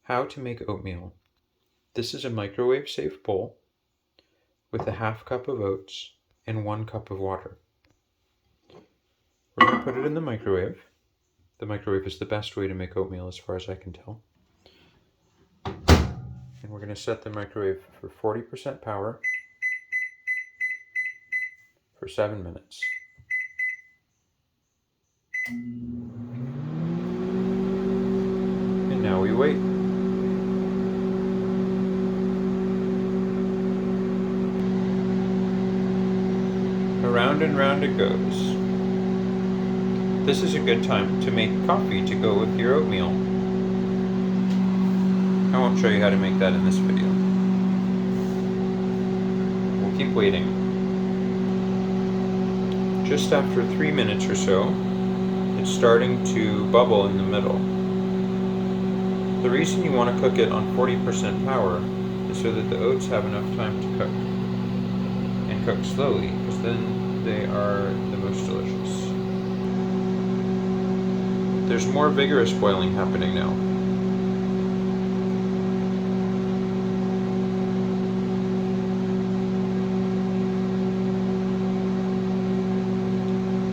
How to make oatmeal. This is a microwave-safe bowl with a 1/2 cup of oats and 1 cup of water. We're going to put it in the microwave. The microwave is the best way to make oatmeal as far as I can tell. And we're going to set the microwave for 40% power for 7 minutes. And now we wait. Around and round it goes. This is a good time to make coffee to go with your oatmeal. I won't show you how to make that in this video. We'll keep waiting. Just after 3 minutes or so, it's starting to bubble in the middle. The reason you want to cook it on 40% power is so that the oats have enough time to cook. And cook slowly, because then they are the most delicious. There's more vigorous boiling happening now.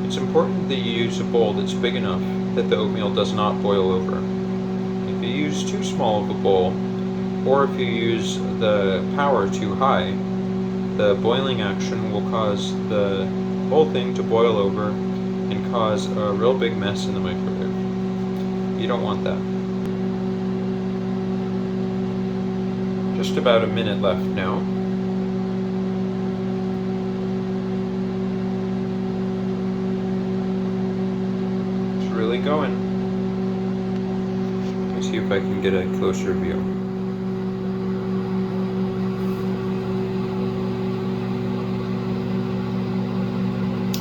It's important that you use a bowl that's big enough that the oatmeal does not boil over. If you use too small of a bowl, or if you use the power too high, the boiling action will cause the whole thing to boil over and cause a real big mess in the microwave. You don't want that. Just about a minute left now. It's really going. Let me see if I can get a closer view.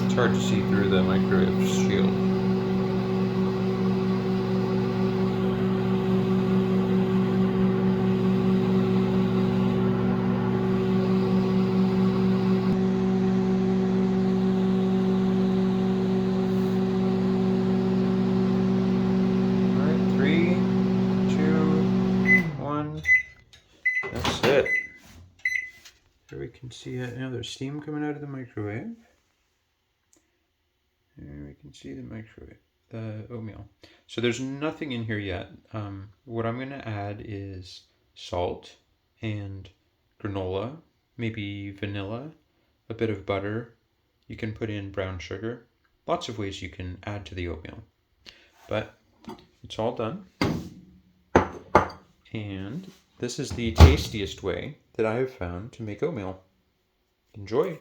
It's hard to see through the microwave shield. Alright, 3, 2, 1. That's it. Here we can see it. Now there's steam coming out of the microwave. There we can see the oatmeal. So there's nothing in here yet. What I'm going to add is salt and granola, maybe vanilla, a bit of butter. You can put in brown sugar. Lots of ways you can add to the oatmeal. But it's all done. And this is the tastiest way that I have found to make oatmeal. Enjoy!